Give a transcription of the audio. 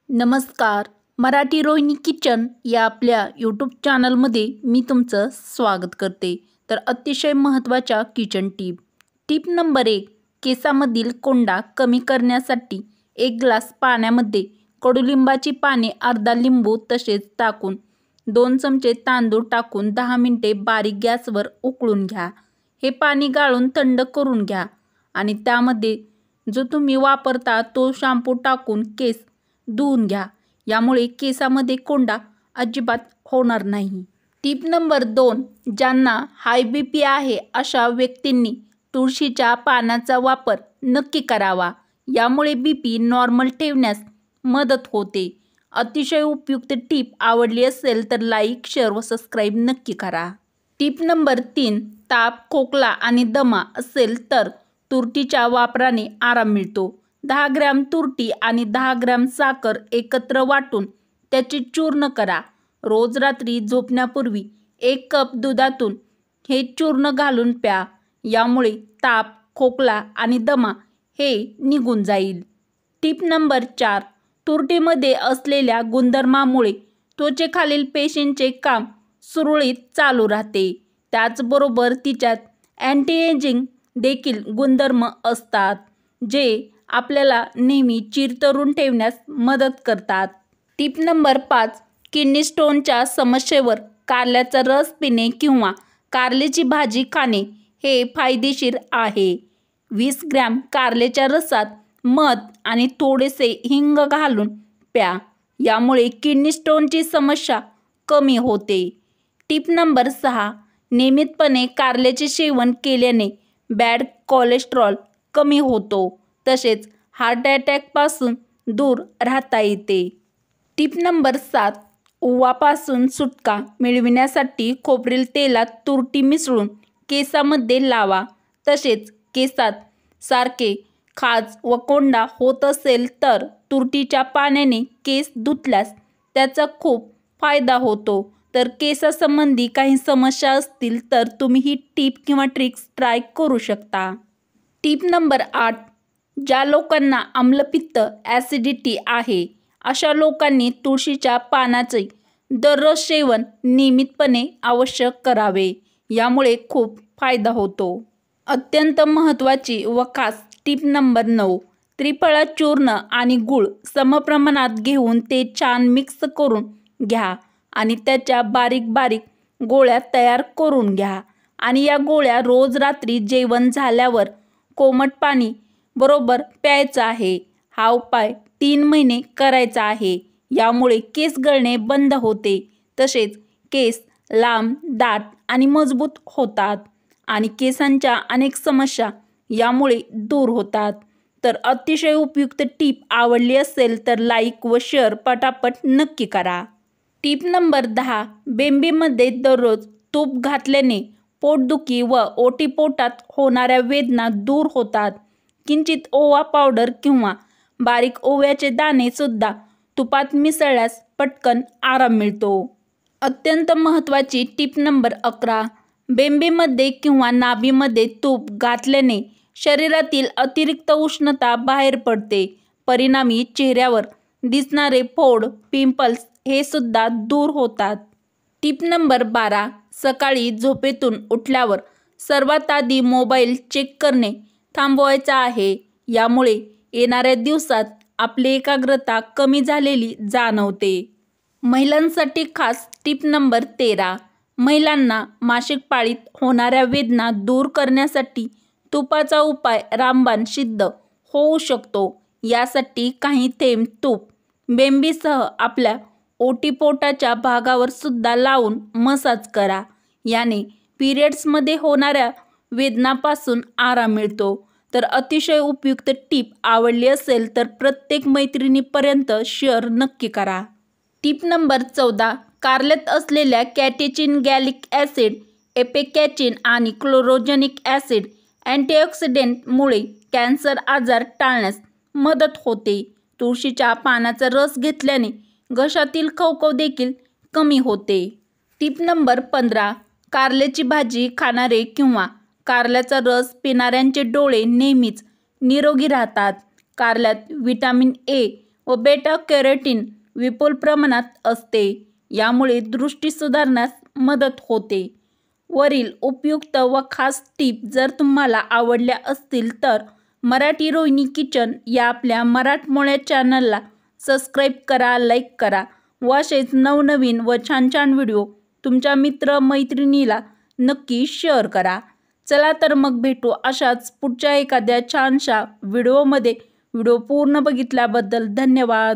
नमस्कार. मराठी रोहिणी किचन या आपल्या यूट्यूब चॅनलमध्ये मी तुमचं स्वागत करते. तर अतिशय महत्त्वाच्या किचन टीप नंबर 1. केसामधील कोंडा कमी करण्यासाठी 1 ग्लास पाण्यामध्ये कडुलिंबाची पाने, अर्धा लिंबू तसेच टाकून 2 चमचे तांदूळ टाकून 10 मिनिटे बारीक गॅसवर उकळून घ्या. हे पाणी गाळून थंड करून घ्या आणि त्यामध्ये जो तुम्ही वापरता तो शॅम्पू टाकून केस धुवून घ्या. यामुळे केसामध्ये कोंडा अजिबात होणार नाही. टीप नंबर 2. ज्यांना हाय BP आहे अशा व्यक्तींनी तुळशीच्या पानाचा वापर नक्की करावा. यामुळे BP नॉर्मल ठेवण्यास मदत होते. अतिशय उपयुक्त टीप आवडली असेल तर लाईक, शेअर व सबस्क्राईब नक्की करा. टीप नंबर 3. ताप, खोकला आणि दमा असेल तर तुरटीच्या वापराने आराम मिळतो. 10 ग्रॅम तुरटी आणि 10 ग्रॅम साखर एकत्र वाटून त्याचे चूर्ण करा. रोज रात्री झोपण्यापूर्वी 1 कप दुधातून हे चूर्ण घालून प्या. यामुळे ताप, खोकला आणि दमा हे निघून जाईल. टीप नंबर 4. तुरटीमध्ये असलेल्या गुणधर्मामुळे त्वचेखालील पेशींचे काम सुरळीत चालू राहते. त्याचबरोबर तिच्यात अँटी एजिंग देखील गुणधर्म असतात, जे आपल्याला नेहमी चिरतरून ठेवण्यास मदत करतात. टीप नंबर 5. किडनी स्टोनच्या समस्येवर कारल्याचा रस पिणे किंवा कारल्याची भाजी खाणे हे फायदेशीर आहे. 20 ग्रॅम कारल्याच्या रसात मध आणि थोडेसे हिंग घालून प्या. यामुळे किडनी स्टोनची समस्या कमी होते. टीप नंबर 6. नियमितपणे कारल्याचे सेवन केल्याने बॅड कोलेस्ट्रॉल कमी होतो. तसेच हार्ट अटॅकपासून दूर राहता येते. टीप नंबर 7. ओवापासून सुटका मिळविण्यासाठी खोबरेल तेलात तुरटी मिसळून केसामध्ये लावा. तसेच केसात सारखे खाज व कोंडा होत असेल तर तुरटीच्या पाण्याने केस धुतल्यास त्याचा खूप फायदा होतो. तर केसासंबंधी काही समस्या असतील तर तुम्ही ही टीप किंवा ट्रिक्स ट्राय करू शकता. टीप नंबर 8. ज्या लोकांना आम्लपित्त ॲसिडिटी आहे अशा लोकांनी तुळशीच्या पानाचे दररोज सेवन नियमितपणे अवश्य करावे. यामुळे खूप फायदा होतो. अत्यंत महत्त्वाची व खास टीप नंबर 9. त्रिफळा चूर्ण आणि गूळ समप्रमाणात घेऊन ते छान मिक्स करून घ्या आणि त्याच्या बारीक बारीक गोळ्या तयार करून घ्या आणि या गोळ्या रोज रात्री जेवण झाल्यावर कोमट पाणी बरोबर प्यायचा आहे. हा उपाय 3 महिने करायचा आहे. यामुळे केस गळणे बंद होते. तसेच केस लांब, दाट आणि मजबूत होतात आणि केसांच्या अनेक समस्या यामुळे दूर होतात. तर अतिशय उपयुक्त टीप आवडली असेल तर लाईक व शेअर पटापट नक्की करा. टीप नंबर 10. बेंबीमध्ये दररोज तूप घातल्याने पोटदुखी व ओटीपोटात होणाऱ्या वेदना दूर होतात. किंचित ओवा पावडर किंवा बारीक ओव्याचे दाणे सुद्धा तुपात मिसळल्यास पटकन आराम मिळतो. अत्यंत महत्त्वाची टीप नंबर 11. बेंबीमध्ये किंवा नाभीमध्ये तूप घातल्याने शरीरातील अतिरिक्त उष्णता बाहेर पडते. परिणामी चेहऱ्यावर दिसणारे फोड, पिंपल्स हे सुद्धा दूर होतात. टीप नंबर 12. सकाळी झोपेतून उठल्यावर सर्वात आधी मोबाईल चेक करणे थांबवायचा आहे. यामुळे येणाऱ्या दिवसात आपली एकाग्रता कमी झालेली जाणवते. महिलांसाठी खास टीप नंबर 13. महिलांना मासिक पाळीत होणाऱ्या वेदना दूर करण्यासाठी तुपाचा उपाय रामबाण सिद्ध होऊ शकतो. यासाठी काही थेंब तूप बेंबीसह आपल्या ओटीपोटाच्या भागावर सुद्धा लावून मसाज करा. याने पिरियड्समध्ये होणाऱ्या वेदनापासून आराम मिळतो. तर अतिशय उपयुक्त टीप आवडली असेल तर प्रत्येक मैत्रिणीपर्यंत शेअर नक्की करा. टीप नंबर 14. कारल्यात असलेल्या कॅटेचिन, गॅलिक ॲसिड, एपेकॅचिन आणि क्लोरोजेनिक ॲसिड अँटीऑक्सिडेंटमुळे कॅन्सर आजार टाळण्यास मदत होते. तुळशीच्या पानाचा रस घेतल्याने घशातील खवखव देखील कमी होते. टीप नंबर 15. कारल्याची भाजी खाणारे किंवा कारल्याचा रस पिणाऱ्यांचे डोळे नेहमीच निरोगी राहतात. कारल्यात व्हिटॅमिन A व बेटा कॅरोटीन विपुल प्रमाणात असते. यामुळे दृष्टी सुधारण्यास मदत होते. वरील उपयुक्त व खास टीप जर तुम्हाला आवडल्या असतील तर मराठी रोहिणी किचन या आपल्या मराठमोळ्या चॅनलला सबस्क्राईब करा, लाईक करा व असेच नवनवीन व छान छान व्हिडिओ तुमच्या मित्रमैत्रिणीला नक्की शेअर करा. चला तर मग भेटू अशाच पुढच्या एखाद्या छानशा व्हिडिओमध्ये. व्हिडिओ पूर्ण बघितल्याबद्दल धन्यवाद.